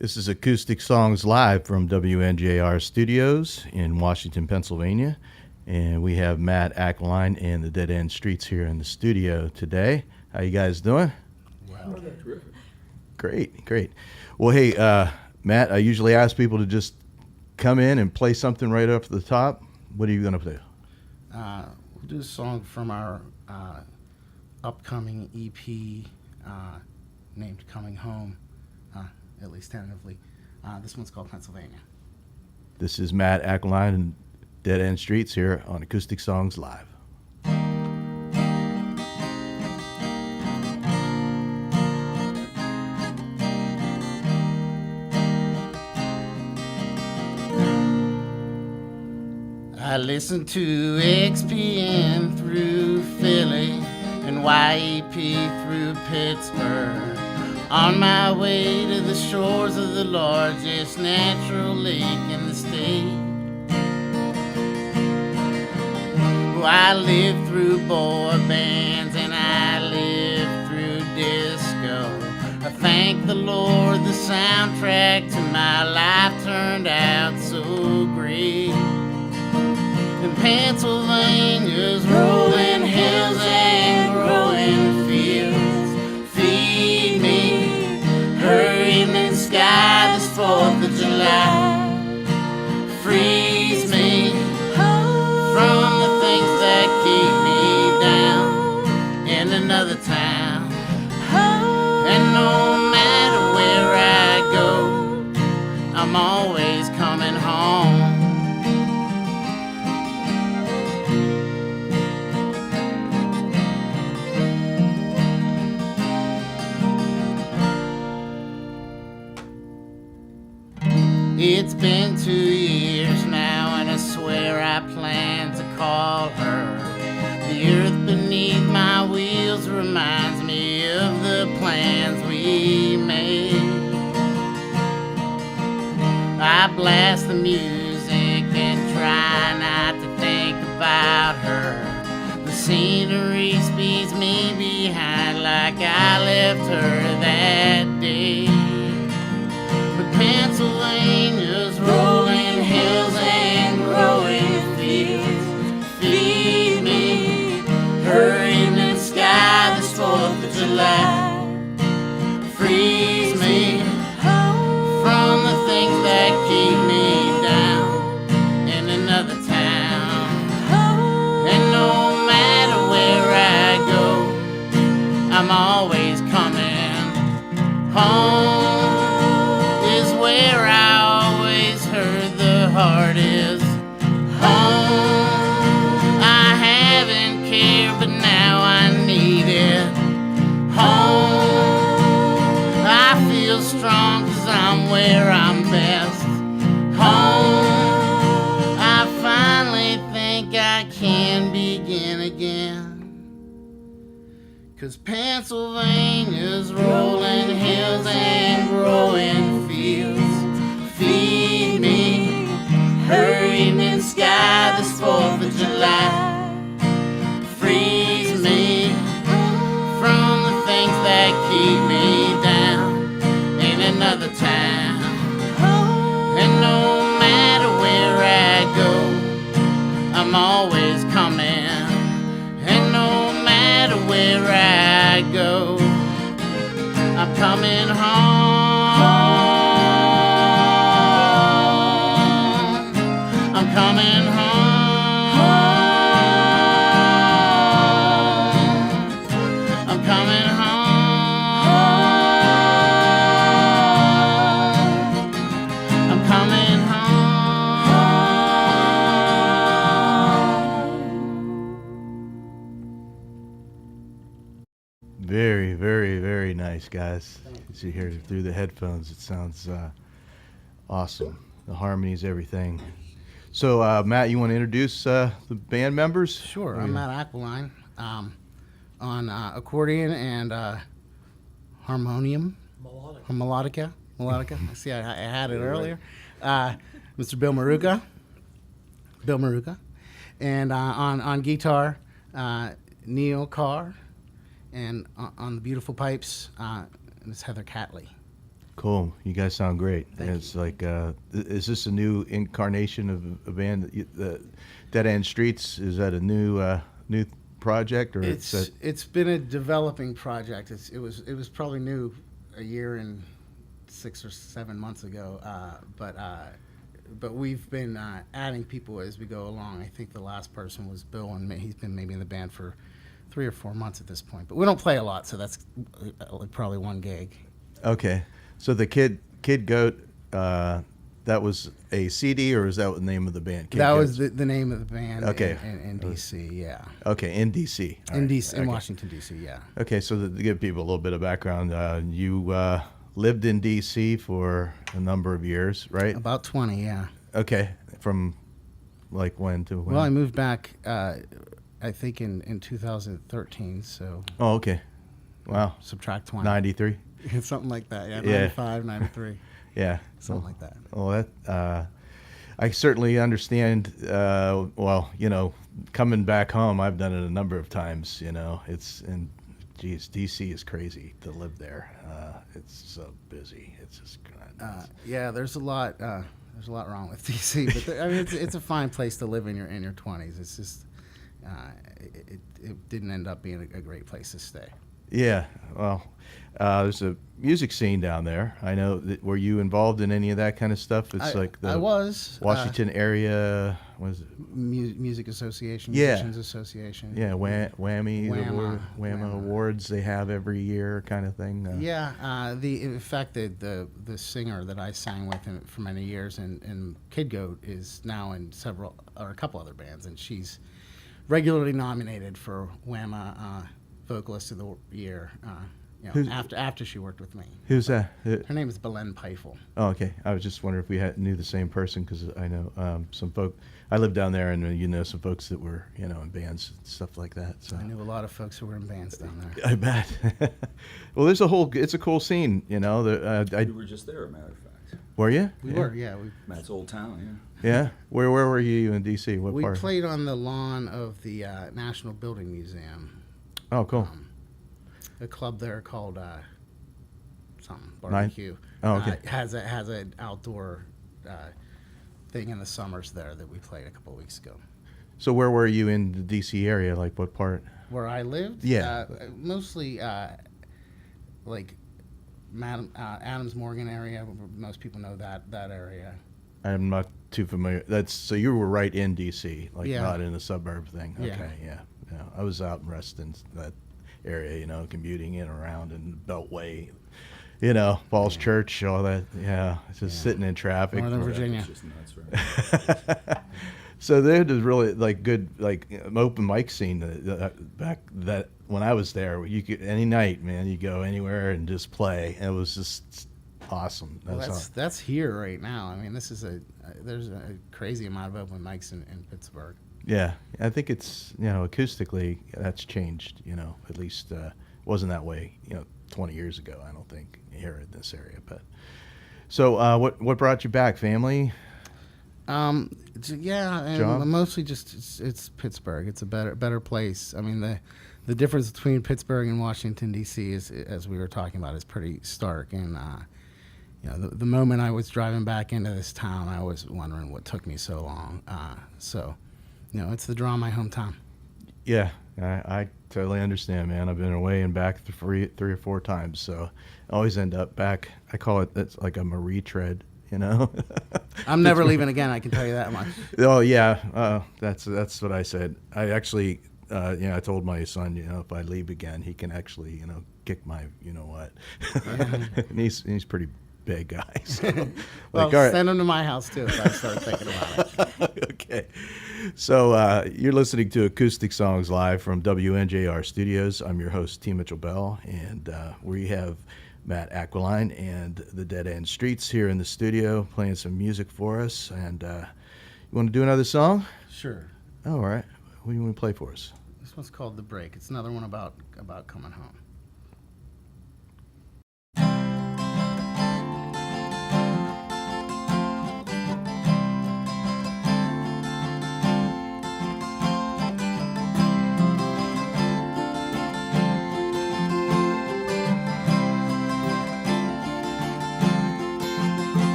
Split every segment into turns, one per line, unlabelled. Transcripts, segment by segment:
This is Acoustic Songs live from WNJR Studios in Washington, Pennsylvania. And we have Matt Aquiline and the Dead End Streets here in the studio today. How you guys doing?
Wow. Terrific.
Great. Well, hey, Matt, I usually ask people to just come in and play something right up to the top. What are you going to play?
We'll do a song from our upcoming EP named Coming Home, at least tentatively. This one's called Pennsylvania.
This is Matt Aquiline and Dead End Streets here on Acoustic Songs Live.
I listen to XPN through Philly and YEP through Pittsburgh, on my way to the shores of the largest natural lake in the state. I live through boy bands and I live through disco. I thank the Lord the soundtrack to my life turned out so great. And Pennsylvania's rolling hills and growing fields feed me. Hurricane sky this 4th of July frees me from the things that keep me down in another town. And no matter where I go, I'm always coming home. It's been 2 years now, and I swear I plan to call her. The earth beneath my wheels reminds me of the plans we made. I blast the music and try not to think about her. The scenery speeds me behind like I left her that day. But Pennsylvania's rolling hills and growing fields feed me. Hurricane sky this 4th of July frees me from the things that keep me down in another town. And no matter where I go, I'm always coming home. Where I always heard the heart is home. I haven't cared, but now I need it home. I feel strong 'cause I'm where I'm best home. I finally think I can begin again, 'cause Pennsylvania's rolling hills and growing fields feed me. Hurricane sky this 4th of July frees me from the things that keep me down in another town. And no matter where I go, I'm always coming. And no matter where I go, I'm coming home. I'm coming home. I'm coming home. I'm coming home.
Very nice, guys. As you hear through the headphones, it sounds awesome. The harmonies, everything. So, Matt, you want to introduce the band members?
Sure. I'm Matt Aquiline on accordion and harmonium. Melodica. I see I had it earlier. Mr. Bill Maruca. And on guitar, Neil Carr. And on the beautiful pipes, Miss Heather Catley.
Cool. You guys sound great.
Thank
It's like, is this a new incarnation of a band? The Dead End Streets, is that a new project, or
It's been a developing project. It was probably new a year and 6 or 7 months ago, but we've been adding people as we go along. I think the last person was Bill, and he's been maybe in the band for 3 or 4 months at this point. But we don't play a lot, so that's probably one gig.
Okay. So the Kid Goat, that was a CD, or is that the name of the band?
That was the name of the band.
Okay.
In DC, yeah.
Okay, in DC. All
In
right.
DC, in
Okay.
Washington DC, yeah.
Okay, so to give people a little bit of background, you lived in DC for a number of years, right?
About 20, yeah.
Okay, from like when to when?
Well, I moved back, I think in 2013. So.
Oh, okay. Wow.
Subtract 20.
93.
Something like that. Yeah.
Yeah.
95, 93.
Yeah.
Something like that.
Well, that I certainly understand. Well, coming back home, I've done it a number of times. Geez, DC is crazy to live there. It's so busy. It's just
Yeah, there's a lot wrong with DC, but I mean, it's a fine place to live in your 20s. It's just it didn't end up being a great place to stay.
Yeah. Well, there's a music scene down there. I know that. Were you involved in any of that kind of stuff? It's like the
I was
Washington area. Was it?
Music Association,
Yeah.
Musicians Association.
Yeah, Whammy
Whamma.
awards they have every year, kind of thing.
Yeah, in fact, the singer that I sang with for many years in Kid Goat is now in a couple other bands, and she's regularly nominated for Whamma Vocalist of the Year. After she worked with me.
Who's that?
Her name is Belen Peifel.
Oh, okay. I was just wondering if we knew the same person, because I know some folk. I lived down there, and some folks that were in bands and stuff like that. So
I knew a lot of folks who were in bands down there.
I bet. Well, it's a cool scene.
We were just there, a matter of fact.
Were you?
We were, yeah.
Matt's old town,
Yeah. Where were you in DC? What
We
part?
played on the lawn of the National Building Museum.
Oh, cool.
A club there called something barbecue.
Oh, okay.
Has an outdoor thing in the summers there that we played a couple of weeks ago.
So where were you in the DC area? Like what part?
Where I lived,
Yeah.
mostly like Adams Morgan area. Most people know that area.
I'm not too familiar. So you were right in DC, like
Yeah.
not in the suburb thing.
Yeah.
Okay, yeah. I was out in Reston, that area, commuting in around and Beltway, Falls Church, all that. Yeah, just sitting in traffic.
Northern Virginia.
It's just nuts, right?
So there was really like good open mic scene back that when I was there. You could any night, man, you go anywhere and just play. It was just awesome.
That's here right now. I mean, there's a crazy amount of open mics in Pittsburgh.
Yeah, I think it's acoustically that's changed. At least wasn't that way 20 years ago. I don't think here in this area. But so what brought you back? Family?
Yeah, and
Job?
mostly just it's Pittsburgh. It's a better place. I mean, the difference between Pittsburgh and Washington D.C. is, as we were talking about, is pretty stark. And the moment I was driving back into this town, I was wondering what took me so long. It's the draw of my hometown.
Yeah, I totally understand, man. I've been away and back three or four times, so I always end up back. I call it that's like I'm a retread.
I'm never leaving again. I can tell you that much.
Oh yeah, that's what I said. I actually, I told my son, if I leave again, he can actually, kick my, what. And he's pretty big guy. So,
Well,
all right.
send him to my house too if I start thinking about it.
Okay. So you're listening to Acoustic Songs live from WNJR Studios. I'm your host, T. Mitchell Bell, and we have Matt Aquiline and the Dead End Streets here in the studio playing some music for us. And you want to do another song?
Sure.
Oh, all right. What do you want to play for us?
This one's called The Break. It's another one about coming home.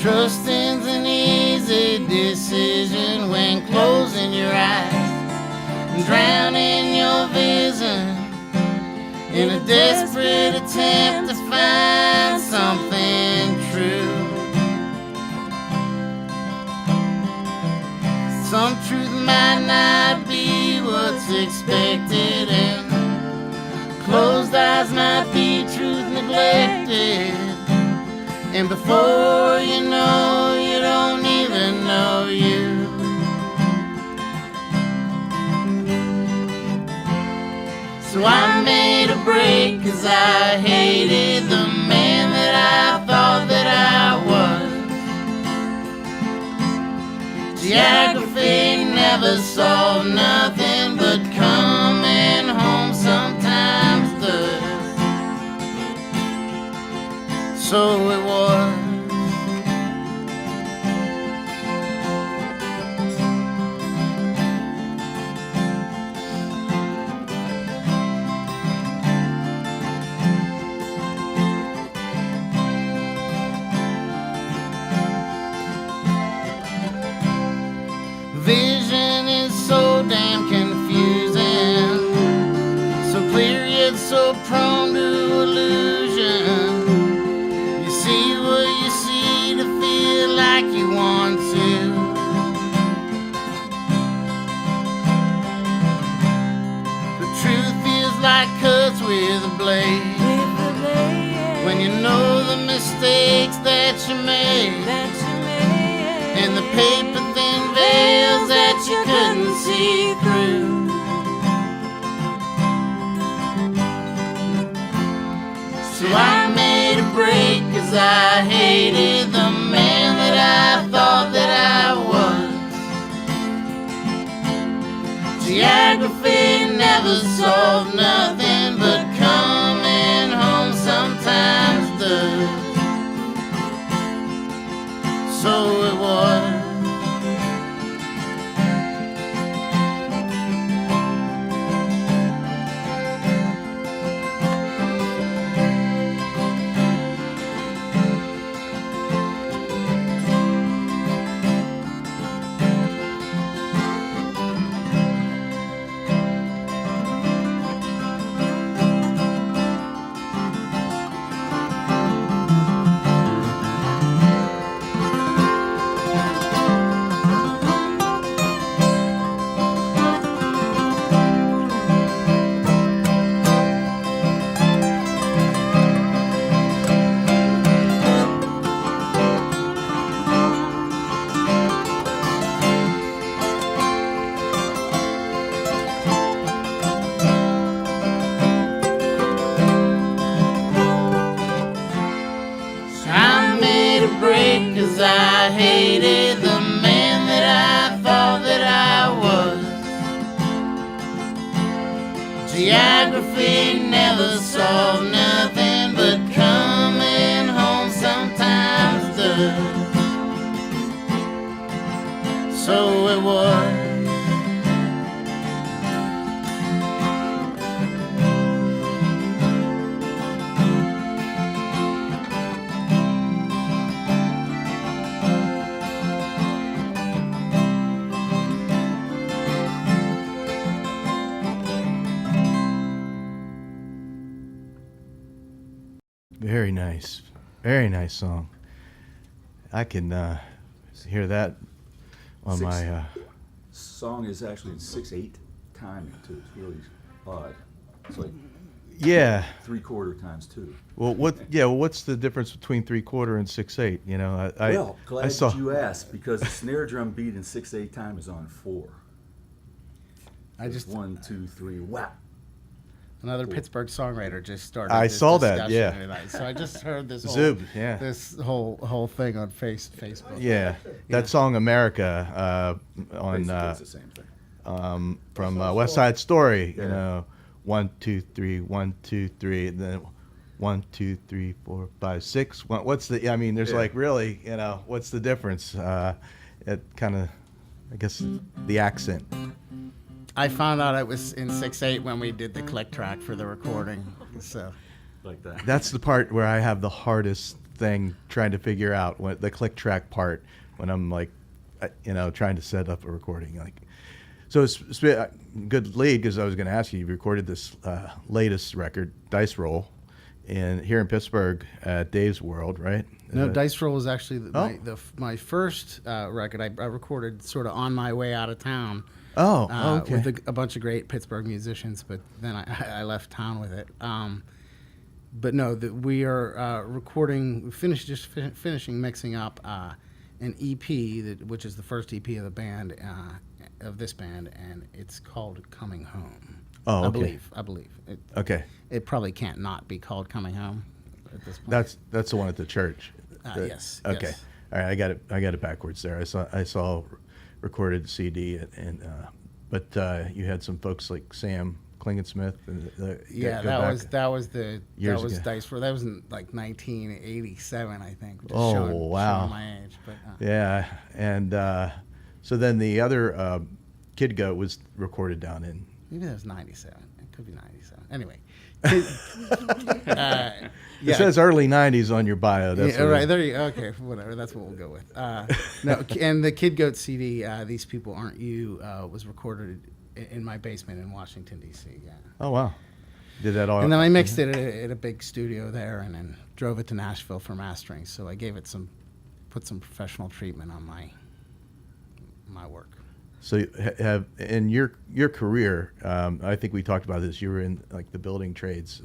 Trusting's an easy decision when closing your eyes and drowning your vision in a desperate attempt to find something true. Some truth might not be what's expected, and closed eyes might be truth neglected. And before you know, you don't even know you. So I made a break 'cause I hated the man that I thought that I was. Geography never solved nothing, but coming home sometimes does. So it was. Vision is so damn confusing, so clear yet so prone to illusion. You see what you see to feel like you want to. The truth feels like cuts with a blade when you know the mistakes that you made, and the paper thin veils that you couldn't see through. So I made a break 'cause I hated the man that I thought that I was. Geography never solved nothing, but coming home sometimes does. So it was. I made a break 'cause I hated the man that I thought that I was. Geography never solved nothing, but coming home sometimes does. So it was.
Very nice song. I can hear that on
Six.
my.
Song is actually in 6/8 timing too. It's really odd. It's like
Yeah.
3/4 times 2.
Well, what? Yeah. Well, what's the difference between 3/4 and 6/8? You know,
Well, glad
I saw.
that you asked, because the snare drum beat in 6/8 time is on 4.
I just
1, 2, 3, whap.
Another Pittsburgh songwriter just started.
I
this
saw that,
discussion
yeah.
tonight. So I just heard this whole
Zub, yeah.
this whole thing on Facebook.
Yeah, that song "America" on
Basically, it's the same thing.
from West Side Story.
Yeah.
You know, 1, 2, 3, 1, 2, 3, and then 1, 2, 3, 4, 5, 6. What's the? I mean, there's
Yeah.
like really, you know, what's the difference? It kind of, I guess, the accent.
I found out it was in 6/8 when we did the click track for the recording. So
Like that.
That's the part where I have the hardest thing trying to figure out what the click track part when I'm like, trying to set up a recording. Like, so it's good lead because I was going to ask you. You recorded this latest record, Dice Roll, here in Pittsburgh at Dave's World, right?
No, Dice Roll was actually my first record. I recorded sort of on my way out of town.
Oh, okay.
With a bunch of great Pittsburgh musicians, but then I left town with it. But no, we are recording. Finishing mixing up an EP which is the first EP of the band of this band, and it's called Coming Home.
Oh, okay.
I believe.
Okay.
It probably can't not be called Coming Home at this point.
That's the one at the church.
Yes.
Okay.
Yes.
All right. I got it backwards there. I saw recorded CD but you had some folks like Sam Klingensmith.
That was Dice Roll. That was in like 1987, I think. Just
wow.
Showing my age, but
yeah, and so then the other Kid Goat was recorded down in.
Maybe that was 97. It could be 97. Anyway.
It says early 90s on your bio. That's
right. There you go. Okay, whatever. That's what we'll go with. No, and the Kid Goat CD, These People Aren't You, was recorded in my basement in Washington, D.C. Yeah.
Oh, wow. Did that all?
And then I mixed it at a big studio there and then drove it to Nashville for mastering. So I gave it put some professional treatment on my work.
So have in your career, I think we talked about this. You were in like the Building Trades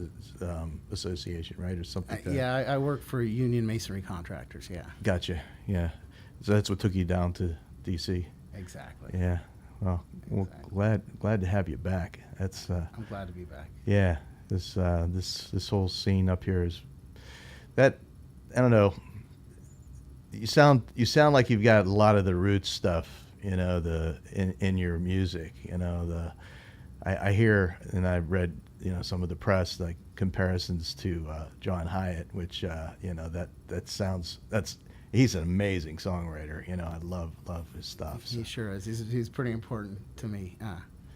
Association, right, or something like that?
Yeah, I work for Union Masonry Contractors. Yeah.
Gotcha. Yeah. So that's what took you down to D.C.
Exactly.
Yeah. Well, glad to have you back. That's.
I'm glad to be back.
Yeah. This whole scene up here is that. I don't know. You sound like you've got a lot of the roots stuff. In your music, I hear and I've read, some of the press like comparisons to John Hyatt, which he's an amazing songwriter. I love his stuff. So.
He sure is. He's pretty important to me.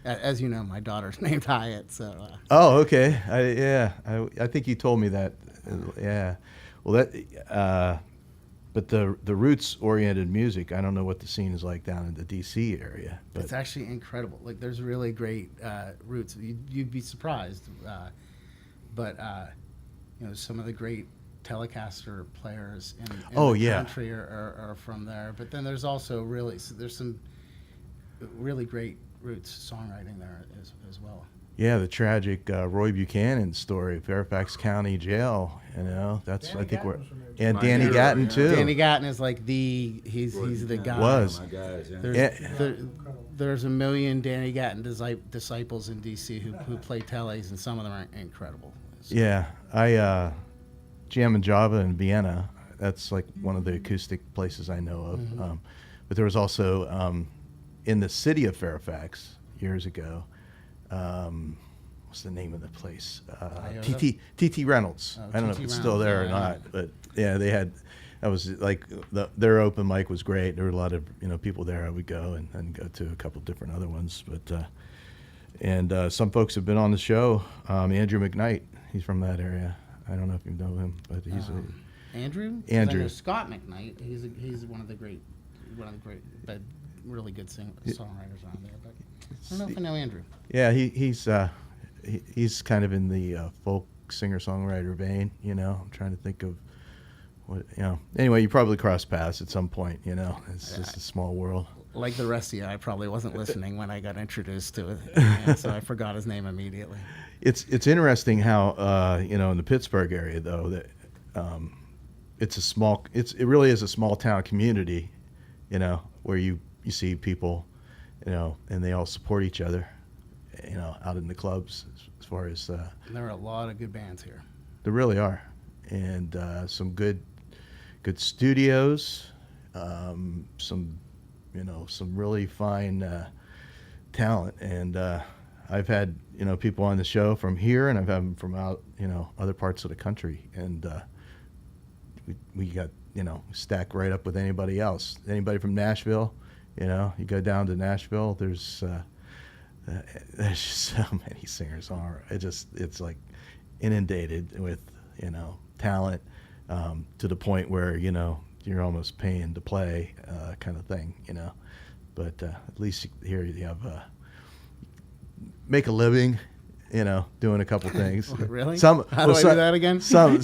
As you know, my daughter's named Hyatt. So.
Oh, okay. I think you told me that. Yeah. Well, that. But the roots-oriented music, I don't know what the scene is like down in the D.C. area. But
it's actually incredible. Like, there's really great roots. You'd be surprised. But some of the great Telecaster players in the country are from there. But then there's also there's some really great roots songwriting there as well.
Yeah, the tragic Roy Buchanan story, Fairfax County Jail. That's
Danny
I think
Gatton
we're Danny Gatton too.
Danny Gatton is like he's the guy.
Was.
My guys, yeah.
There's a million Danny Gatton disciples in DC who play teles, and some of them are incredible. So.
Yeah, I jam in Java in Vienna. That's like one of the acoustic places I know of.
Mm-hmm.
But there was also in the city of Fairfax years ago. What's the name of the place? TT Reynolds. I don't know if it's still there or not, but yeah, they had. That was like their open mic was great. There were a lot of people there. I would go and go to a couple different other ones, but and some folks have been on the show. Andrew McKnight, he's from that area. I don't know if you know him, but he's
Andrew.
Andrew
Scott McKnight. He's one of the great, but really good songwriters on there. But I don't know if I know Andrew.
Yeah, he's kind of in the folk singer-songwriter vein, I'm trying to think of what, Anyway, you probably cross paths at some point, It's just a small world.
Like the rest of you, I probably wasn't listening when I got introduced to it, and so I forgot his name immediately.
It's interesting how, in the Pittsburgh area, though, that it really is a small town community, where you see people, and they all support each other. Out in the clubs, as far as
there are a lot of good bands here.
There really are, and some good studios, some really fine talent, and I've had people on the show from here, and I've had them from out other parts of the country, and we got stacked right up with anybody else. Anybody from Nashville, you go down to Nashville, there's just so many singers. It's like inundated with talent, to the point where, you know, you're almost paying to play kind of thing, you know. But at least here you have make a living, you know, doing a couple things.
Really? How do I do that again?
Some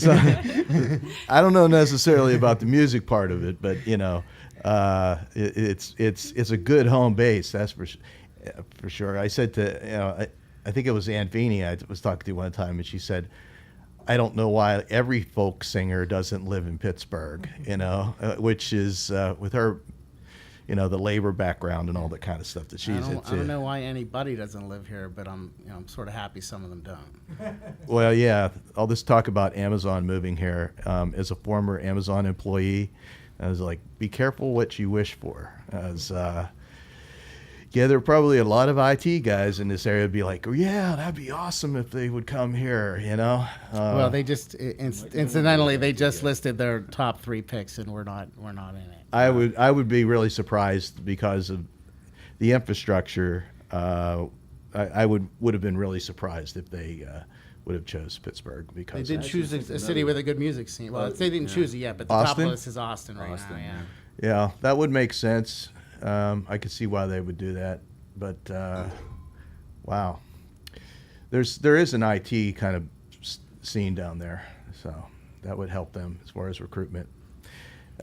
I don't know necessarily about the music part of it, but you know, it's a good home base. That's for sure. I said to, you know, I think it was Aunt Venie I was talking to one time, and she said, I don't know why every folk singer doesn't live in Pittsburgh, you know, which is with her, you know, the labor background and all that kind of stuff that she's into.
I don't know why anybody doesn't live here, but I'm sort of happy some of them don't.
Well, yeah, all this talk about Amazon moving here. As a former Amazon employee, I was like, be careful what you wish for. As yeah, there are probably a lot of IT guys in this area would be like, oh, yeah, that'd be awesome if they would come here, you know.
Well, they just incidentally they just listed their top 3 picks, and we're not in it.
I would be really surprised because of the infrastructure. I would have been really surprised if they would have chose Pittsburgh, because
they did choose a city with a good music scene. Well, they didn't choose it yet, but the top of
Austin?
the list is Austin right now. Yeah.
yeah, that would make sense. I could see why they would do that, but wow, there is an IT kind of scene down there, so that would help them as far as recruitment.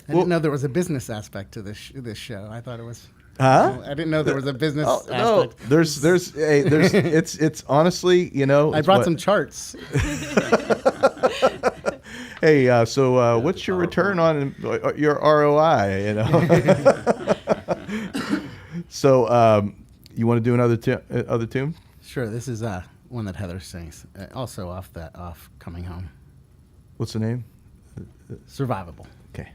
I didn't know there was a business aspect to this show. I thought it was.
Huh?
I didn't know there was a business aspect.
No, there's it's honestly, you know.
I brought some charts.
Hey, so what's your return on your ROI? You know. So, you want to do another other tune?
Sure. This is one that Heather sings, also off Coming Home.
What's the name?
Survivable.
Okay.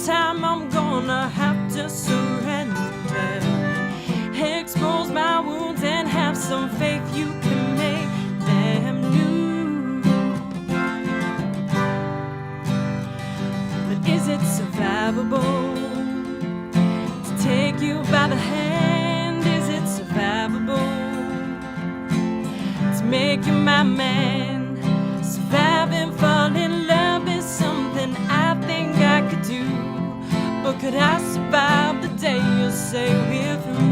Time I'm gonna have to surrender, expose my wounds and have some faith you can make them new. But is it survivable to take you by the hand? Is it survivable to make you my man? Survive and fall in love is something I think I could do. But could I survive the day you say we're through?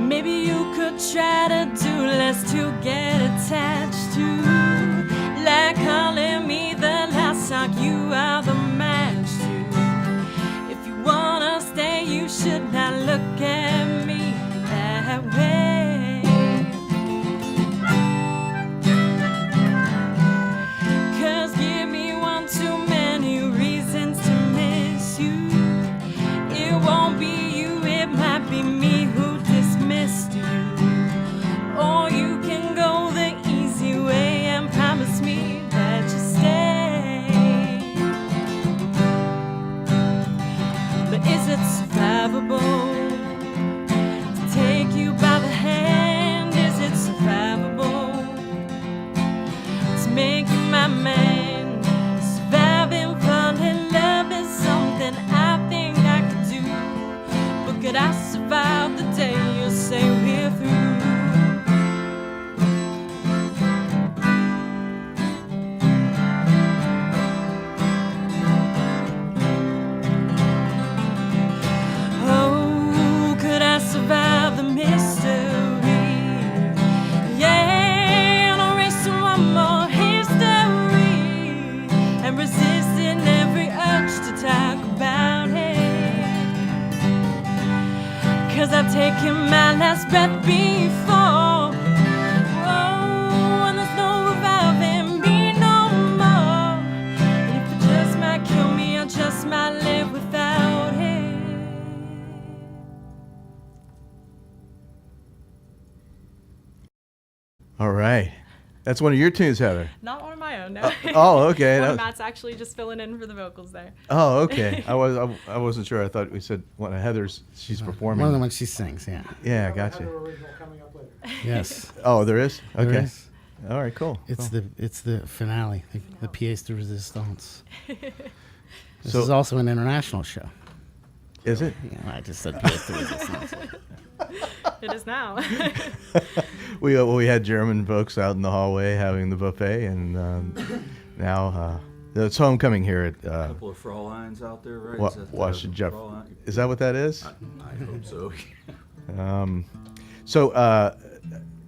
Maybe you could try to do less to get attached to, like calling me the last song you are the match to. If you wanna stay, you should not look at me that way. 'Cause give me one too many reasons to miss you. It won't be you, it might be me who dismissed you. Or you can go the easy way and promise me that you stay. But is it survivable to take you by the hand? taking my last breath before. Oh, and there's no reviving me no more. And if it just might kill me, I just might live without it.
All right. That's one of your tunes, Heather.
Not one of my own, no.
Oh, okay.
One
That
of
was-
Matt's actually just filling in for the vocals there.
Oh, okay. I wasn't sure. I thought we said one of Heather's. She's performing.
One of the ones she sings, yeah.
Yeah,
Another
gotcha.
original coming up later.
Yes.
Oh, there is.
There
Okay.
is.
All right. Cool.
It's
Cool.
the finale, the pièce de résistance. This
So-
is also an international show.
Is it?
Yeah, I just said pièce de résistance.
It is now.
We had German folks out in the hallway having the buffet, and now it's homecoming here at
A couple of Frauleins out there, right?
Wa-
Is that the
Washington Jeff.
Fraulein?
Is that what that is?
I hope so.
So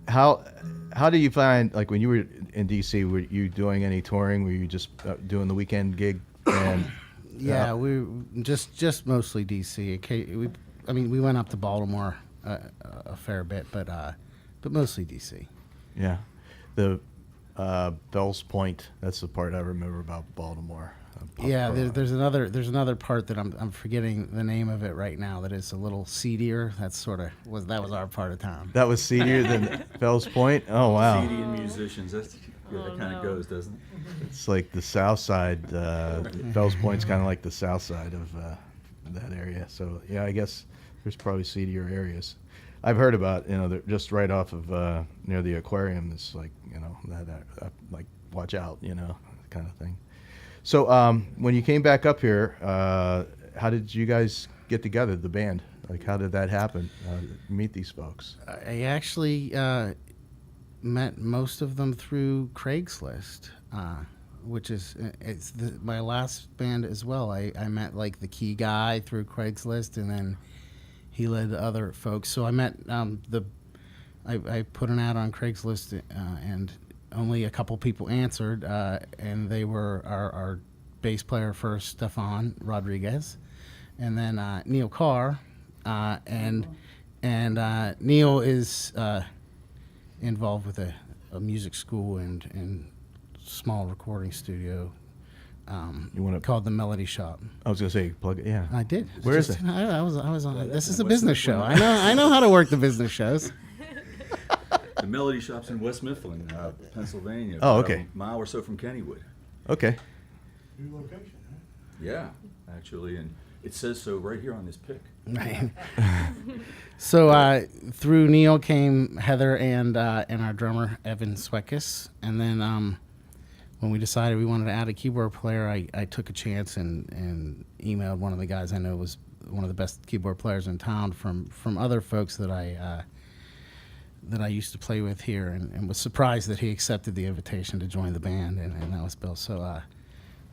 how do you find, like, when you were in DC, were you doing any touring? Were you just doing the weekend gig? And
Yeah, we just mostly DC. We went up to Baltimore a fair bit, but mostly DC.
yeah, the Bell's Point. That's the part I remember about Baltimore.
Yeah, there's another part that I'm forgetting the name of it right now. That is a little seedier. That was our part of town.
That was seedier than Bell's Point. Oh wow,
CD and musicians. That kind of goes, doesn't it?
it's like the South Side. Bell's Point's kind of like the South Side of that area. So yeah, I guess there's probably seedier areas. I've heard about, they're just right off of near the aquarium. It's like, that like, watch out, kind of thing. So when you came back up here, how did you guys get together, the band? Like, how did that happen? Meet these folks?
I actually met most of them through Craigslist, which is my last band as well. I met like the key guy through Craigslist, and then he led other folks. So I met I put an ad on Craigslist, and only a couple people answered, and they were our bass player first, Stefan Rodriguez, and then Neil Carr, and Neil is involved with a music school and small recording studio
You wanna-
called the Melody Shop.
I was gonna say plug it. Yeah.
I did.
Where is it?
I was on.
that's
This is
in
a
West
business show.
Mifflin.
I know how to work the business shows.
The Melody Shop's in West Mifflin, Pennsylvania.
Oh,
about
okay.
a mile or so from Kennywood.
Okay.
New location, huh?
Yeah, actually, and it says so right here on this pic.
So through Neil came Heather and our drummer Evan Swekis, and then when we decided we wanted to add a keyboard player, I took a chance and emailed one of the guys I know was one of the best keyboard players in town from other folks that I used to play with here, and was surprised that he accepted the invitation to join the band, and that was Bill. So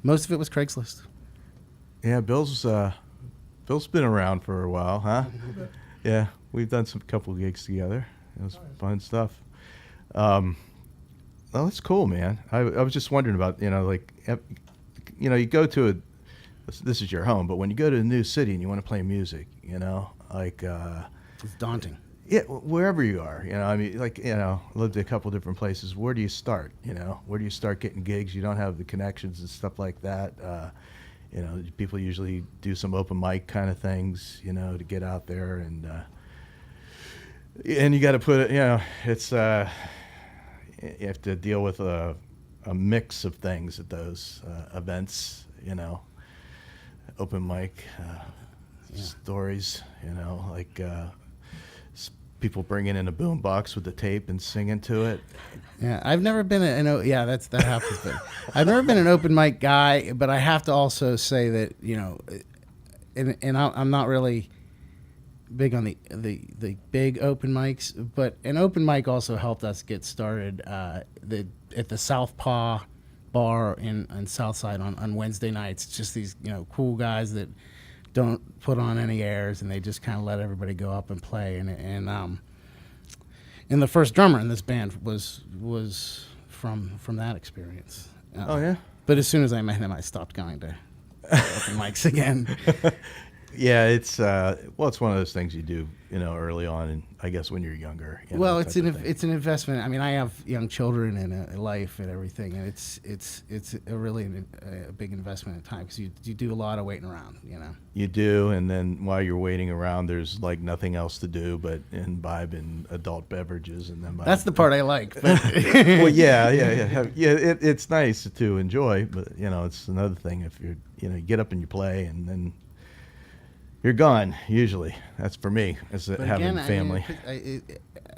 most of it was Craigslist.
Yeah, Bill's been around for a while, huh? Yeah, we've done some couple gigs together. It was fun stuff. Oh, that's cool, man. I was just wondering about, you go to this is your home, but when you go to a new city and you want to play music,
It's daunting.
yeah, wherever you are, lived a couple different places. Where do you start? Where do you start getting gigs? You don't have the connections and stuff like that. People usually do some open mic kind of things, to get out there, and you got to put it. It's you have to deal with a mix of things at those events. Open mic stories. People bringing in a boom box with the tape and singing to it.
Yeah, I've never been that happens. But I've never been an open mic guy, but I have to also say that I'm not really big on the big open mics, but an open mic also helped us get started at the Southpaw Bar in Southside on Wednesday nights. It's just these cool guys that don't put on any airs, and they just kind of let everybody go up and play. And the first drummer in this band was from that experience.
Oh yeah.
But as soon as I met him, I stopped going to open mics again.
Yeah, it's well, it's one of those things you do, early on, and I guess when you're younger.
Well, it's
type
an
of thing.
it's an investment. I mean, I have young children and a life and everything, and it's a really a big investment in time because you do a lot of waiting around.
You do, and then while you're waiting around, there's like nothing else to do but imbibe in adult beverages, and then
That's the part I like. But
well, yeah. It's nice to enjoy, but it's another thing if you get up and you play, and then you're gone. Usually, that's for me as
But
having
again,
family.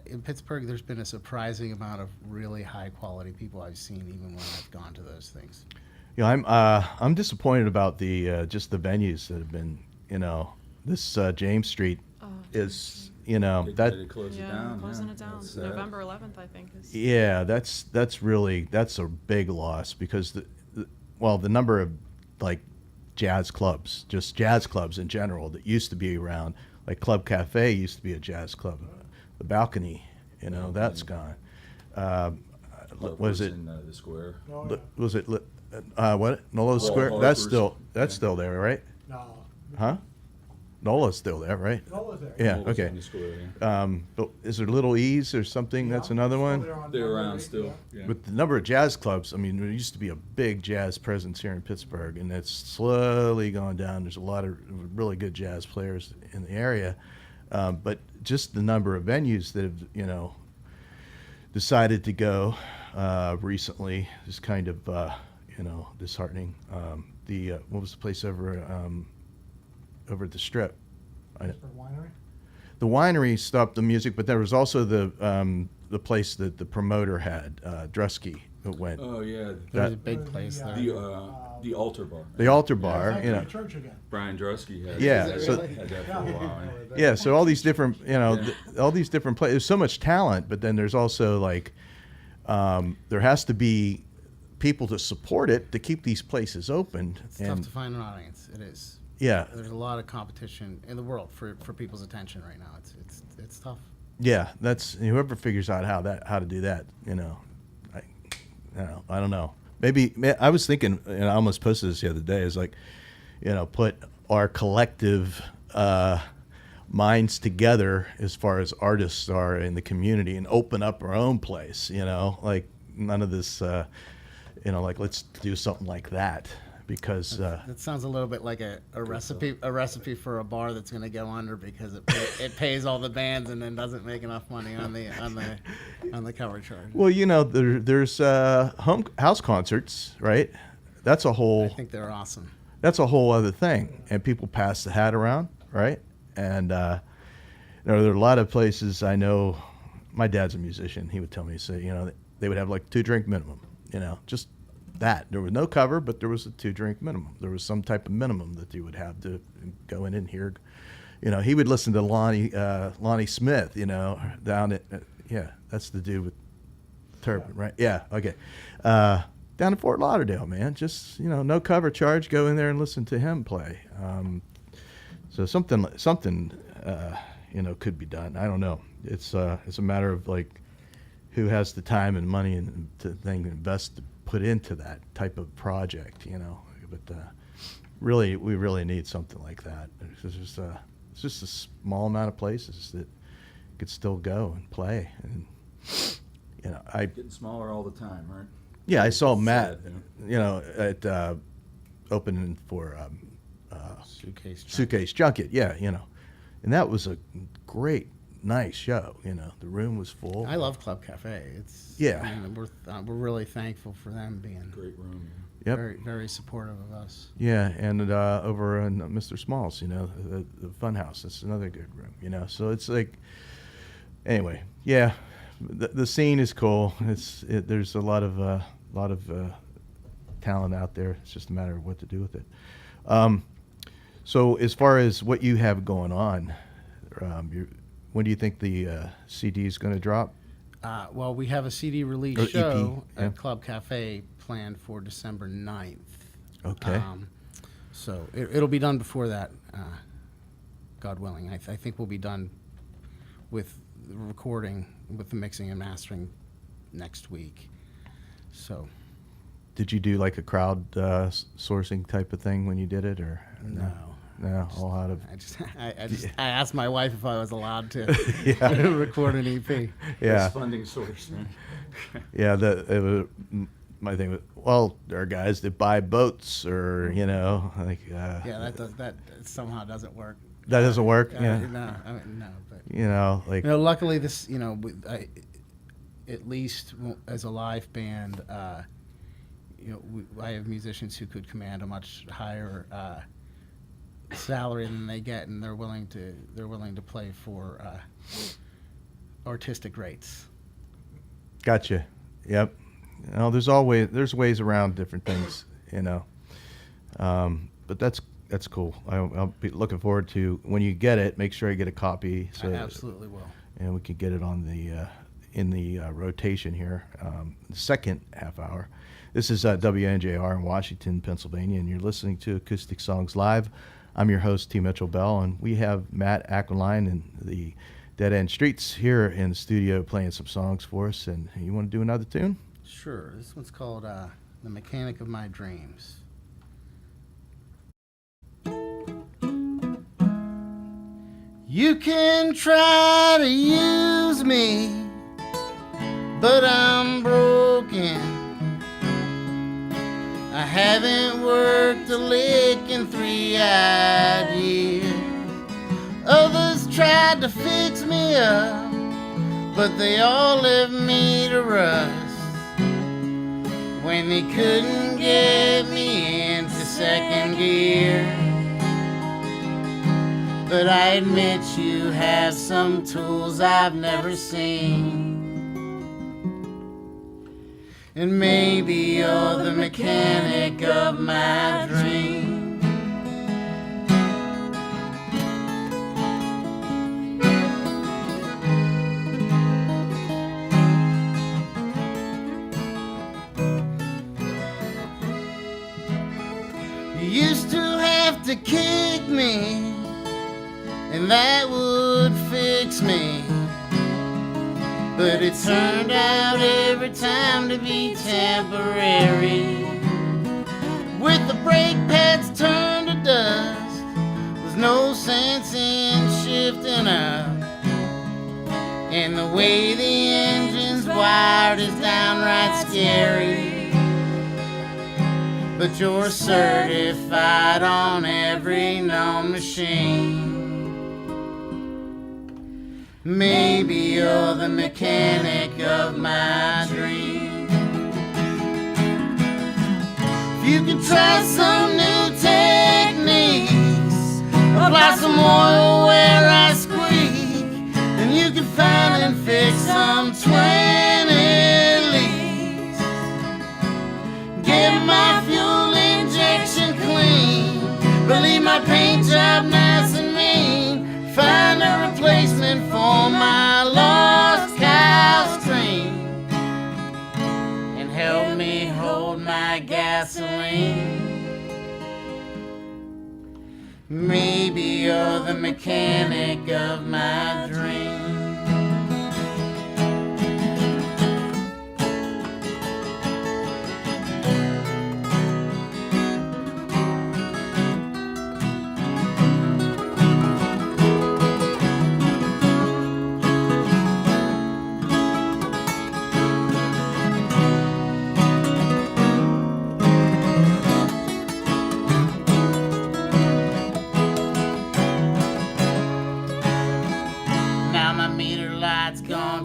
In Pittsburgh, there's been a surprising amount of really high quality people I've seen, even when I've gone to those things.
I'm disappointed about the just the venues that have been. This James Street is
They
that.
close it
Yeah,
down.
closing
yeah.
it down.
That's sad.
November 11th, I think. Is
Yeah, that's a big loss because the number of like jazz clubs, just jazz clubs in general that used to be around, like Club Cafe used to be a jazz club. The Balcony, that's gone.
Club
Was it?
in the square.
Oh, yeah.
Was it? What? Nola's
Wall
Square.
Harper's.
That's still there, right?
No.
Huh? Nola's still there, right?
Nola's there.
Yeah.
Always
Okay.
in the square, yeah.
But is there Little E's or something? That's another one.
They're around still. Yeah.
With the number of jazz clubs, I mean, there used to be a big jazz presence here in Pittsburgh, and it's slowly gone down. There's a lot of really good jazz players in the area, but just the number of venues that have, decided to go recently is kind of, disheartening. What was the place over at the Strip?
Pittsburgh Winery.
The winery stopped the music, but there was also the place that the promoter had, Drusky, that went.
Oh yeah,
There's a
That-
big place there.
the altar bar.
The altar
Yeah,
bar,
it's like a church again.
Brian Drusky had.
Yeah,
had,
so-
had that for a while. Yeah.
Yeah, so all these different, all these different places. There's so much talent, but then there's also like, there has to be people to support it to keep these places open.
It's tough to find an audience. It is.
Yeah,
There's a lot of competition in the world for people's attention right now. It's tough.
yeah, that's whoever figures out how to do that. I don't know. Maybe I was thinking, and I almost posted this the other day. Is like, put our collective minds together as far as artists are in the community and open up our own place. Like none of this. Like let's do something like that because.
That sounds a little bit like a recipe for a bar that's going to go under because it pays all the bands and then doesn't make enough money on the cover charge.
Well, there's house concerts, right? That's a
I
whole
think they're awesome.
that's a whole other thing, and people pass the hat around, right? And there are a lot of places I know. My dad's a musician. He would tell me, they would have like 2-drink minimum, just that. There was no cover, but there was a 2-drink minimum. There was some type of minimum that you would have to go in and hear. He would listen to Lonnie Smith, down at, that's the dude with turban, right? Yeah, okay. Down in Fort Lauderdale, man. Just, no cover charge. Go in there and listen to him play. So something, could be done. I don't know. It's a matter of like who has the time and money and to invest to put into that type of project, But really, we really need something like that. It's just a small amount of places that could still go and play. And
Getting smaller all the time, right?
yeah, I saw Matt,
Sad,
at opening for
Suitcase.
Junket. Yeah, and that was a great, nice show. The room was full.
I love Club Cafe. It's
Yeah.
I mean, we're really thankful for them being
Great room.
Yep.
very very supportive of us.
Yeah, and over in Mr. Smalls, the Funhouse. That's another good room. So it's like, anyway, yeah, the scene is cool. There's a lot of talent out there. It's just a matter of what to do with it. So as far as what you have going on, when do you think the CD is going to drop?
Well, we have a CD release
Or EP,
show
yeah.
at Club Cafe planned for December 9th.
Okay.
So it'll be done before that, God willing. I think we'll be done with the recording, with the mixing and mastering next week. So
Did you do like a crowd sourcing type of thing when you did it, or
no,
No, all out of
I asked my wife if I was allowed to
Yeah.
record an EP.
yeah,
Best funding source, man.
yeah. My thing was, well, there are guys that buy boats, or like
Yeah, that somehow doesn't work.
that doesn't work.
No, I mean, no, but
Like
luckily this, at least as a live band, I have musicians who could command a much higher salary than they get, and they're willing to play for artistic rates.
Gotcha. Yep. There's ways around different things, But that's cool. I'll be looking forward to when you get it. Make sure I get a copy.
I absolutely will.
And we can get it on the in the rotation here, the second half hour. This is WNJR in Washington, Pennsylvania, and you're listening to Acoustic Songs Live. I'm your host, T. Mitchell Bell, and we have Matt Aquiline and the Dead End Streets here in the studio playing some songs for us. And you want to do another tune?
Sure. This one's called The Mechanic of My Dreams. You can try to use me, but I'm broken. I haven't worked a lick in 3 odd years. Others tried to fix me up, but they all left me to rust when they couldn't get me into second gear. But I admit you have some tools I've never seen. And maybe you're the mechanic of my dream. You used to have to kick me, and that would fix me. But it turned out every time to be temporary. With the brake pads turned to dust, there's no sense in shifting up. And the way the engine's wired is downright scary. But you're certified on every known machine. Maybe you're the mechanic of my dream. If you could try some new techniques, apply some oil where I squeak, and you could find and fix some 20 leaks. Get my fuel injection clean, but leave my paint job nice and mean. Find a replacement for my lost cow stream, and help me hold my gasoline. Maybe you're the mechanic of my dream.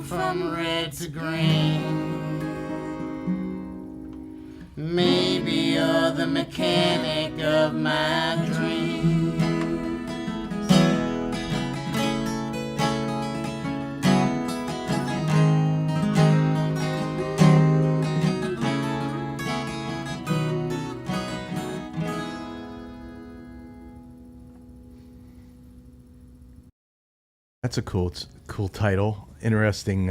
From red to green. Maybe you're the mechanic of my dreams.
That's a cool title. Interesting.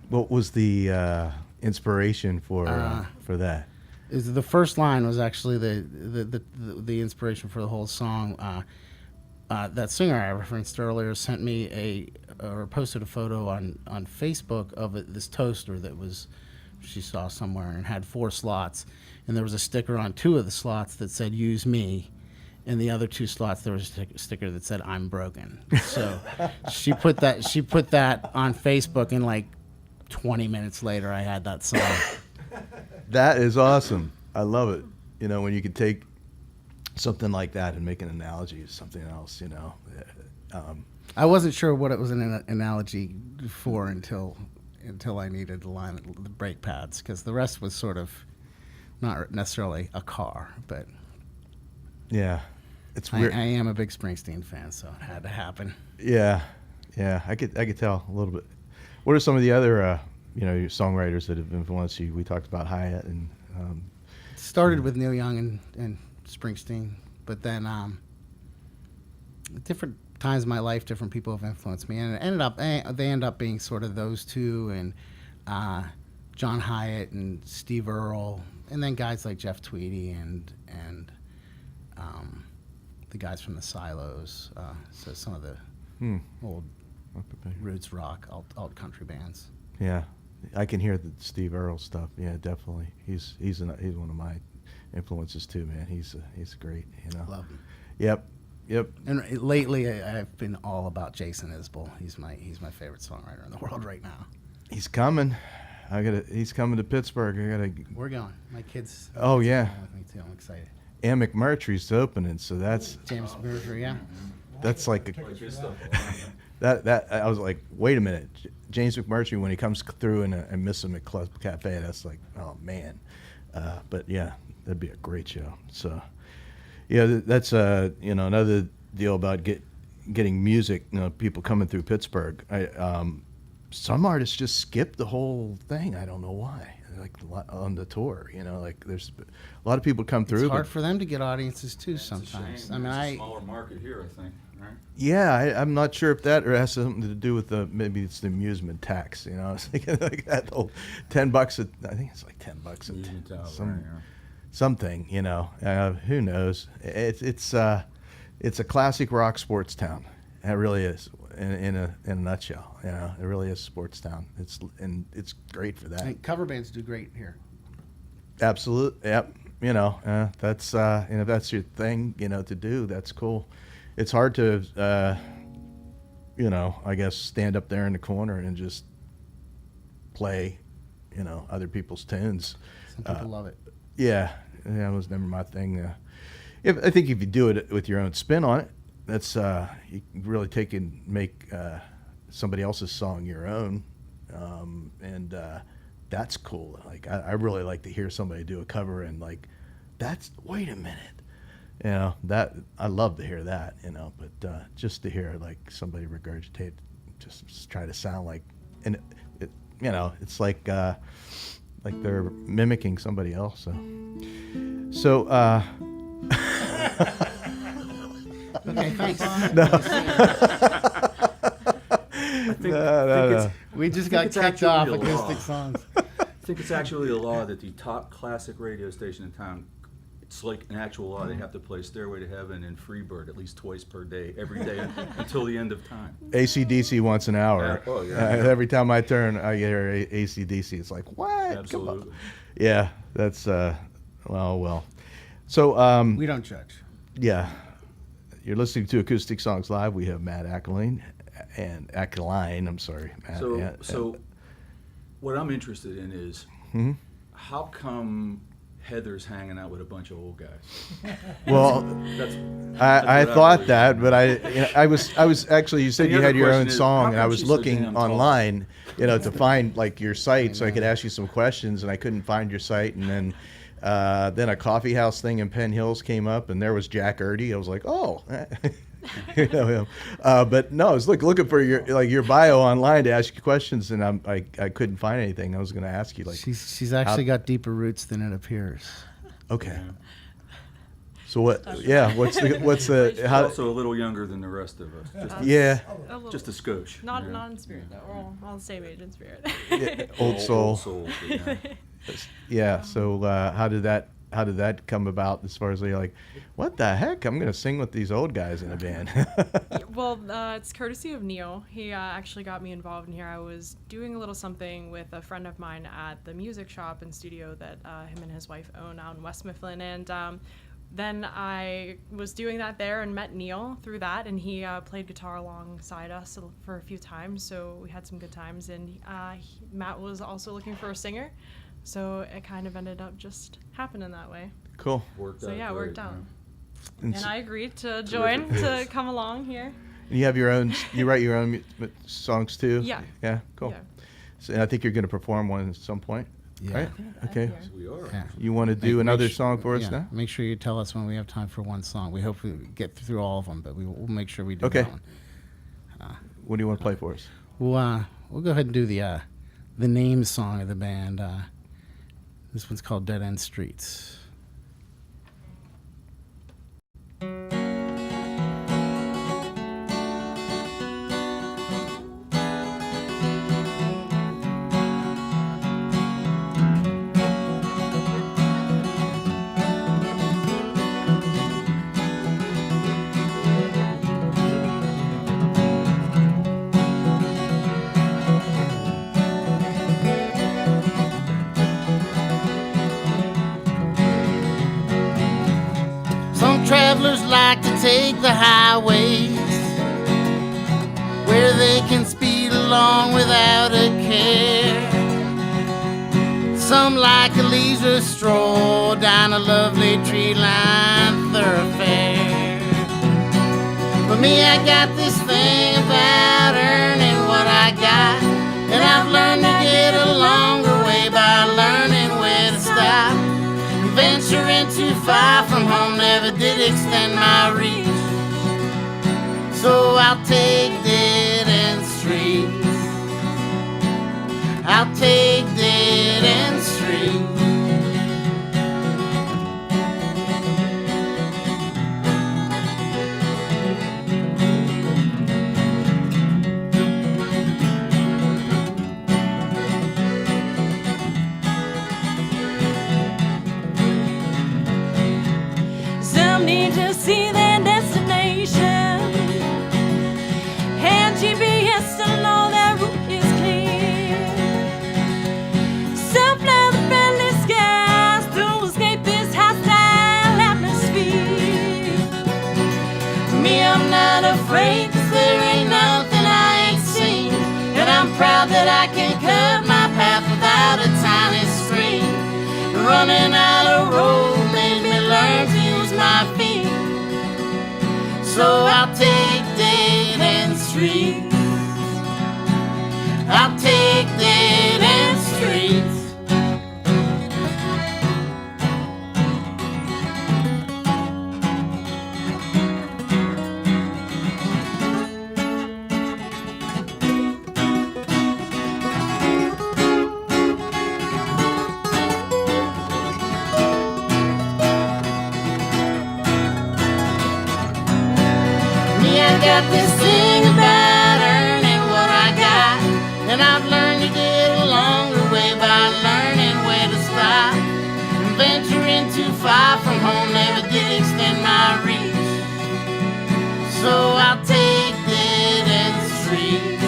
What was the inspiration for that?
The first line was actually the inspiration for the whole song. That singer I referenced earlier sent me or posted a photo on Facebook of this toaster that she saw somewhere and had 4 slots, and there was a sticker on 2 of the slots that said "Use me," in the other 2 slots there was a sticker that said "I'm broken." So she put that on Facebook, and like 20 minutes later, I had that song.
That is awesome. I love it. You know, when you can take something like that and make an analogy to something else, you know.
I wasn't sure what it was an analogy for until I needed the brake pads, because the rest was sort of not necessarily a car, but
Yeah. It's
I
weird.
am a big Springsteen fan, so it had to happen.
Yeah. I could tell a little bit. What are some of the other, your songwriters that have influenced you? We talked about Hyatt and
Started with Neil Young and Springsteen, but then different times in my life, different people have influenced me, and they end up being sort of those two, and John Hyatt and Steve Earle, and then guys like Jeff Tweedy and the guys from the Silos, so some of the old roots rock alt country bands.
Yeah, I can hear the Steve Earle stuff. Yeah, definitely. He's one of my influences too, man. He's great. You know.
Love him.
Yep.
And lately, I've been all about Jason Isbell. He's my favorite songwriter in the world right now.
He's coming. He's coming to Pittsburgh.
We're going. My kids.
Oh, yeah.
Going with me too. I'm excited.
And McMurtry's opening, so that's
James Berger, yeah.
that's like
Like his stuff.
that. I was like, wait a minute, James McMurtry, when he comes through and miss him at Club Cafe, that's like, oh man. But yeah, that'd be a great show. So yeah, that's another deal about getting music. People coming through Pittsburgh. Some artists just skip the whole thing. I don't know why. Like on the tour, like there's a lot of people come through.
It's hard for them to get audiences too sometimes.
It's a shame. It's a smaller market here, I think, right?
Yeah, I'm not sure if that has something to do with maybe it's the amusement tax. It's like that whole $10. I think it's like $10
Amusement tax,
some,
right, yeah.
something. Who knows? It's a classic rock sports town. It really is. In a nutshell, it really is a sports town. It's great for that.
And cover bands do great here.
Absolutely, yep. That's if that's your thing, to do, that's cool. It's hard to, I guess, stand up there in the corner and just play, other people's tunes.
Some people love it.
Yeah, that was never my thing. I think if you do it with your own spin on it, that's you can really take and make somebody else's song your own, and that's cool. Like I really like to hear somebody do a cover and like, wait a minute, that I love to hear that, but just to hear like somebody regurgitate, just try to sound like, and it's like they're mimicking somebody else. So.
Okay, thanks. We just got
it's
kicked off
actually a law.
acousticSongs.
I think it's actually a law that the top classic radio station in town, it's like an actual law. They have to play Stairway to Heaven and Freebird at least twice per day, every day until the end of time.
AC/DC once an hour.
Oh, yeah.
Every time I turn, I hear AC/DC. It's like, what? Come on.
Absolutely.
Yeah, that's well. So
We don't judge.
yeah, you're listening to Acoustic Songs Live. We have Matt Aquiline and Aquiline. I'm sorry, Matt.
So what I'm interested in is how come Heather's hanging out with a bunch of old guys?
Well,
That's
I
what
thought
really
that, but I was actually, you said
And
you
the
had
other
your own
question is,
song,
how
and I
come
was
she's so
looking
damn tall?
online, to find like your site so I could ask you some questions, and I couldn't find your site, and then a coffee house thing in Penn Hills came up, and there was Jack Erdy. I was like, oh, you know him. But no, I was looking for your bio online to ask you questions, and I couldn't find anything. I was going to ask you like,
She's actually got deeper roots than it appears.
okay. So what? Yeah, what's the
She's
how?
also a little younger than the rest of us.
Yeah,
A little-
Just a skosh.
not
yeah.
not in spirit though. We're all the same age in spirit.
yeah, old soul.
Old soul. Yeah.
Yeah. So how did that come about? As far as you're like, what the heck? I'm gonna sing with these old guys in a band.
Well, it's courtesy of Neil. He actually got me involved in here. I was doing a little something with a friend of mine at the music shop and studio that him and his wife own out in West Mifflin, and then I was doing that there and met Neil through that, and he played guitar alongside us for a few times, so we had some good times. And Matt was also looking for a singer, so it kind of ended up just happening that way.
Cool.
Worked
So
out
yeah, it
great,
worked out.
And
And
so
I agreed to join, to come along here.
you have your own. You write your own songs too.
Yeah.
Yeah. Cool.
Yeah.
So, and I think you're going to perform one at some point.
Yeah.
Right. Okay.
Yeah.
We are.
Yeah.
You want to do
Make
another
su-
song for us
yeah,
now?
Make sure you tell us when we have time for one song. We hope we get through all of them, but we'll make sure we do
Okay.
that one.
What do you want to play for us?
We'll go ahead and do the name song of the band. This one's called Dead End Streets. Some travelers like to take the highways where they can speed along without a care. Some like a leisure stroll down a lovely tree-lined thoroughfare. For me, I got this thing about earning what I got, and I've learned to get a longer way by learning where to stop. Venturing too far from home never did extend my reach, so I'll take dead end streets. I'll take dead end streets.
Some need to see their destination, and GPS to know their route is clear. Some fly the friendly skies to escape this hostile atmosphere.
Me, I'm not afraid, 'cause there ain't nothing I ain't seen, and I'm proud that I can cut my path without a tiny stream. Running out of road made me learn to use my feet, so I'll take dead end streets. I'll take dead end streets. Me, I got this thing about earning what I got, and I've learned to get a longer way by learning where to stop. And venturing too far from home never did extend my reach, so I'll take dead end streets.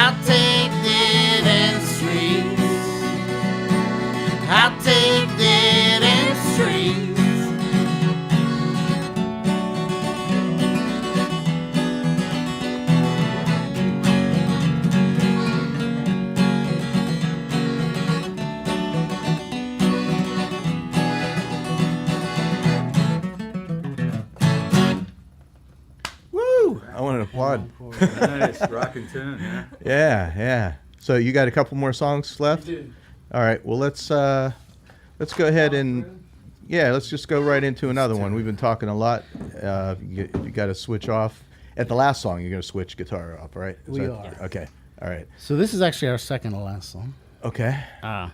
I'll take dead end streets. I'll take dead end streets.
Woo! I want to applaud.
Nice, rockin' tune, yeah.
Yeah, yeah. So you got a couple more songs left? All right. Well, let's go ahead and let's just go right into another one. We've been talking a lot. You got to switch off at the last song. You're going to switch guitar off, right?
We are.
Okay. All right.
So this is actually our second to last song.
Okay.
I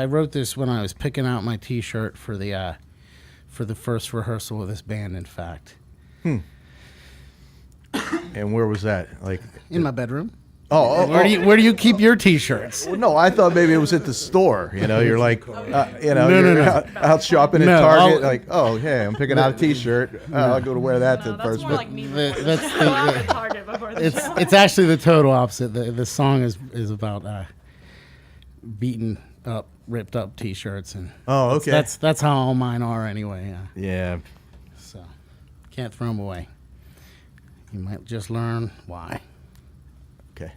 wrote this when I was picking out my T-shirt for the first rehearsal with this band. In fact,
And where was that? Like
in my bedroom.
where
do you keep your T-shirts?
Well, no, I thought maybe it was at the store. You know, you're like,
No.
you're out shopping at
No,
Target.
I'll-
like, oh, hey, I'm picking out a T-shirt. I'll go to wear that to
No,
the
that's
first.
more
But
like me.
That's
Go out to Target before the show.
It's actually the total opposite. The song is about beaten up ripped up T-shirts, and
Oh, okay.
that's how all mine are anyway. Yeah.
Yeah.
So can't throw them away. You might just learn why.
Okay.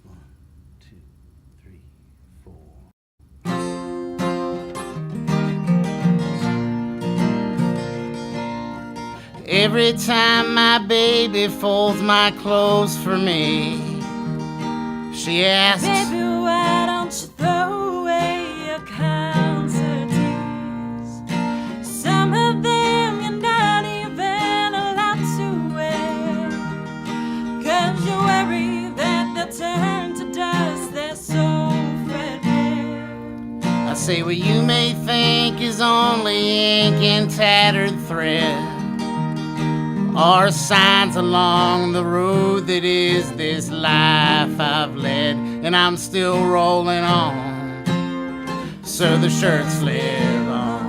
1, 2, 3, 4. Every time my baby folds my clothes for me, she asks,
Baby, why don't you throw away your concert tees? Some of them you're not even allowed to wear, 'cause you worry that they'll turn to dust, they're so threadbare.
I say what you may think is only ink and tattered thread, or signs along the road that is this life I've led, and I'm still rolling on, so the shirts live on.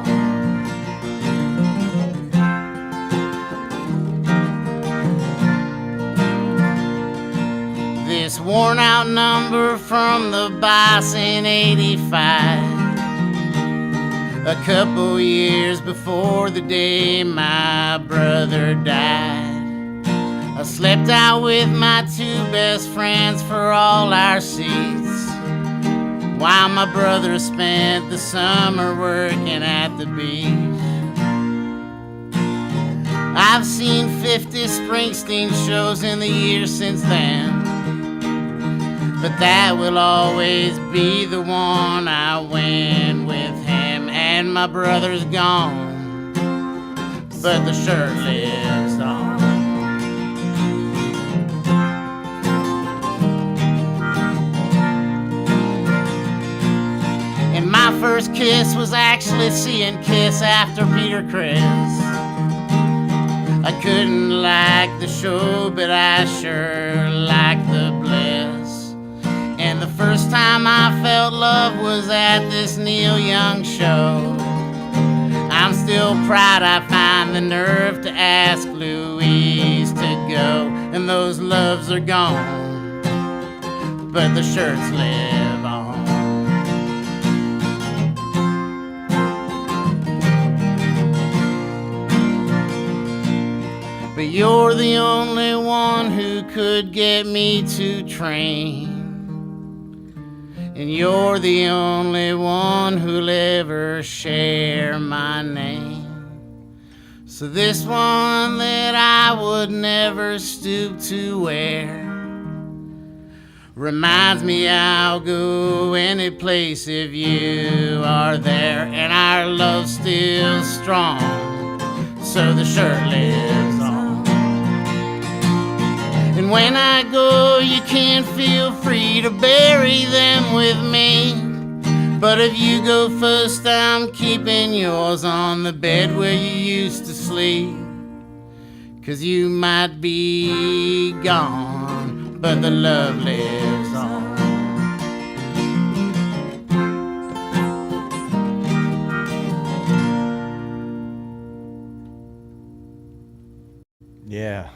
This worn out number from the boss in 85, a couple years before the day my brother died. I slept out with my 2 best friends for all our seats, while my brother spent the summer working at the beach. I've seen 50 Springsteen shows in the years since then, but that will always be the one I went with him. And my brother's gone, but the shirt lives on. And my first kiss was actually seeing Kiss after Peter Criss. I couldn't like the show, but I sure liked the bliss. And the first time I felt love was at this Neil Young show. I'm still proud I find the nerve to ask Louise to go. And those loves are gone, but the shirts live on. But you're the only one who could get me to train, and you're the only one who'll ever share my name. So this one that I would never stoop to wear reminds me I'll go any place if you are there. And our love's still strong, so the shirt lives on. And when I go, you can feel free to bury them with me. But if you go first, I'm keeping yours on the bed where you used to sleep. 'Cause you might be gone, but the love lives on.
Yeah.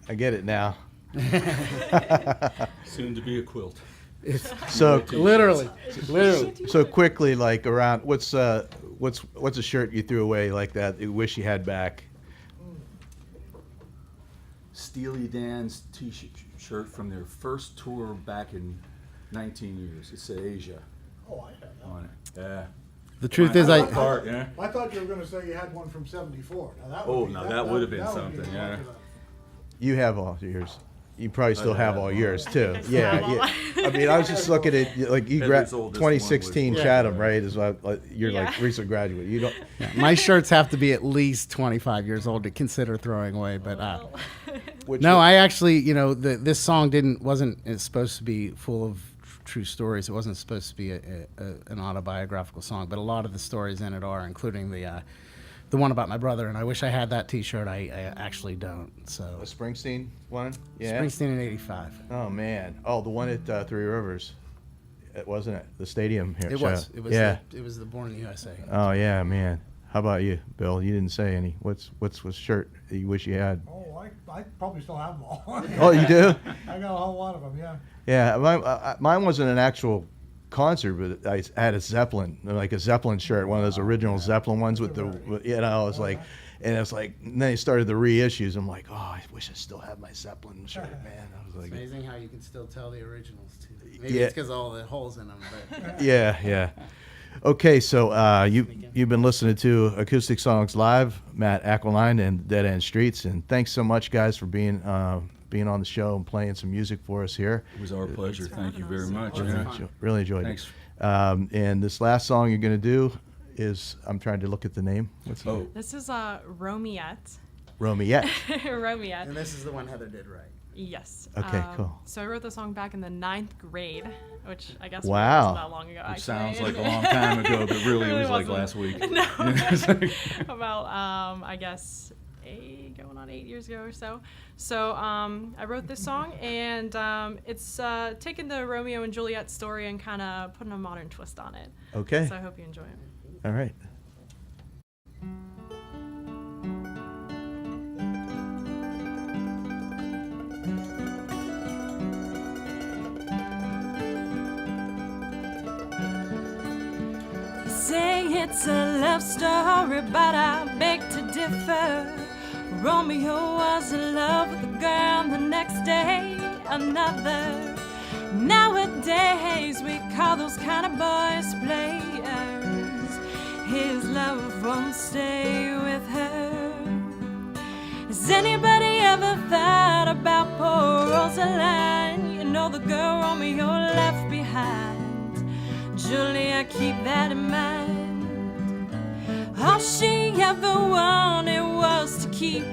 I get it now.
Soon to be a quilt.
So
Literally.
so quickly, like around what's a shirt you threw away like that you wish you had back?
Steely Dan's T-shirt from their first tour back in 19 years. It said Asia
Oh, I had that.
on it. Yeah.
The truth is, I
Part, yeah.
I thought you were gonna say you had one from '74. Now that
Oh,
would be,
now that would have been
that would
something,
be
yeah.
much of a-
You have all yours. You probably still have all yours too.
I still
Yeah,
have all
yeah.
mine.
I mean, I was just looking at like you
Heather's oldest
2016
one was-
Chatham, right? Is what you're
Yeah.
like recent graduate. You don't.
my shirts have to be at least 25 years old to consider throwing away. But
Which
no, I actually, this song wasn't it's supposed to be full of true stories. It wasn't supposed to be an autobiographical song, but a lot of the stories in it are, including the one about my brother. And I wish I had that T-shirt. I actually don't. So
a Springsteen one. Yeah.
Springsteen in '85.
Oh man. Oh, the one at Three Rivers. It wasn't it the stadium here.
It was. It was.
Yeah.
It was the Born in the USA.
Oh yeah, man. How about you, Bill? You didn't say any. What's shirt that you wish you had?
Oh, I probably still have them all.
Oh, you do?
I got a whole lot of them, yeah.
Yeah, mine wasn't an actual concert, but I had a Zeppelin, like a Zeppelin shirt, one of those original Zeppelin ones with the, I was like, and it's like, and then they started the reissues. I'm like, oh, I wish I still had my Zeppelin shirt, man. I was like,
It's amazing how you can still tell the originals too. Maybe
Yeah.
it's because of all the holes in them. But
yeah. Okay, so you've been listening to Acoustic Songs Live, Matt Aquiline and Dead End Streets, and thanks so much, guys, for being on the show and playing some music for us here.
It was our pleasure. Thank you very much.
It was
Yeah.
fun.
Really enjoyed
Thanks.
it. And this last song you're going to do is, I'm trying to look at the name. What's the
Oh,
name?
This is Romiette.
Romiette.
Romiette.
and this is the one Heather did right.
Yes.
Okay, cool.
So I wrote the song back in the 9th grade, which I guess
Wow.
wasn't that long ago.
it
actually.
sounds like a long time ago, but really it was like last week.
No.
It's like-
About I guess going on 8 years ago or so. So I wrote this song, and it's taking the Romeo and Juliet story and kind of putting a modern twist on it.
Okay.
So I hope you enjoy it.
All right.
Say it's a love story, but I beg to differ. Romeo was in love with a girl, the next day another. Nowadays we call those kind of boys players. His love won't stay with her. Has anybody ever thought about poor Rosaline? You know, the girl Romeo left behind. Julia, keep that in mind. All she ever wanted was to keep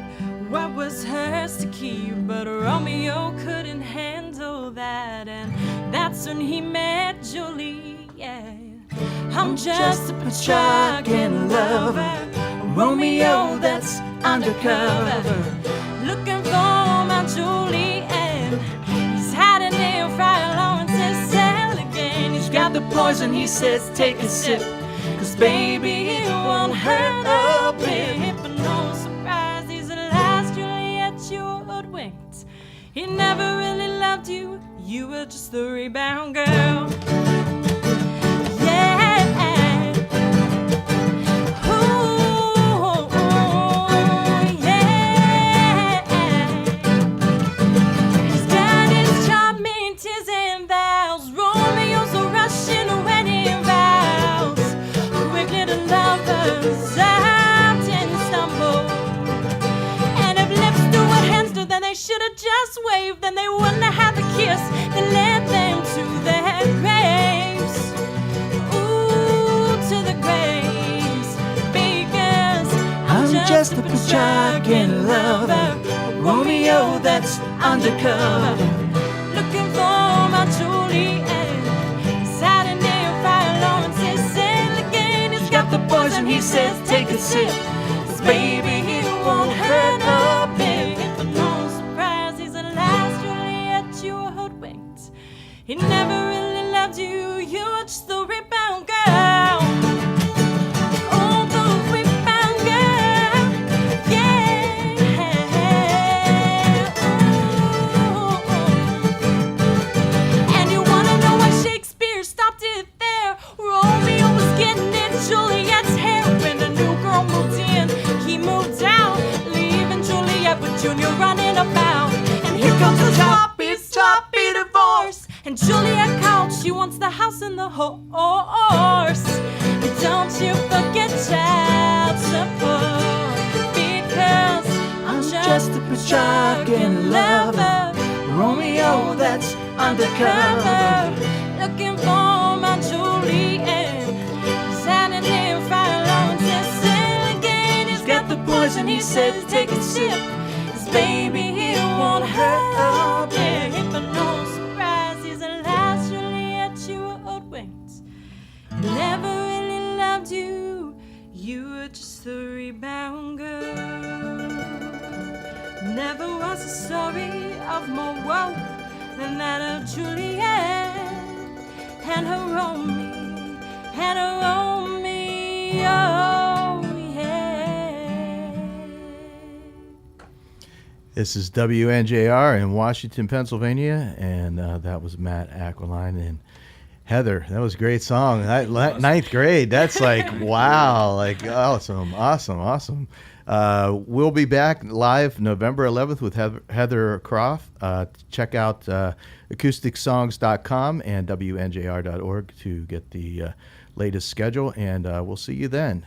what was hers to keep, but Romeo couldn't handle that, and that's when he met Julie. Yeah. I'm just a Petrarchan lover, Romeo that's undercover, looking for my Julie, and he's hiding in Friar Lawrence's cell again. He's got the poison, he says, take a sip, 'cause baby, it won't hurt a bit. But no surprise, he's the last Juliet you hoodwinked. He never really loved you, you were just the rebound girl. Yeah. Ooh, yeah. He's got his charming tears and vows. Romeo's a Russian wedding vows. Quick little lovers often stumble, and if lips do what hands do, then they should have just waved, then they wouldn't have had the kiss that led them to their graves. Ooh, to the graves, because I'm just a Petrarchan lover, Romeo that's undercover, looking for my Juliet. He's hiding in Friar Lawrence's cell again. He's got the poison, he says, take a sip, 'cause baby, he won't hurt a bit. But no surprise, he's the last Juliet you hoodwinked. He never really loved you, you were just the rebound girl. Oh, the rebound girl, yeah. Ooh. And you wanna know why Shakespeare stopped it there? Romeo was getting in Juliet's hair when a new girl moved in. He moved out, leaving Juliet with Junior running about. And here comes the sloppy divorce. And Juliet called, she wants the house and the horse. And don't you forget child support, because I'm just a Petrarchan lover, Romeo that's undercover, looking for my Juliet. He's hiding in Friar Lawrence's cell again. He's got the poison, he says, take a sip, 'cause baby, he won't hurt a bit. But no surprise, he's the last Juliet you hoodwinked. Never really loved you, you were just the rebound girl. Never was a story of more woe than that of Juliet and her Romeo, and her Romeo, yeah.
This is WNJR in Washington, Pennsylvania, and that was Matt Aquiline and Heather, that was a great song. Ninth grade, that's like, wow, like awesome. We'll be back live November 11th with Heather Croft. Check out acousticsongs.com and WNJR.org to get the latest schedule, and we'll see you then.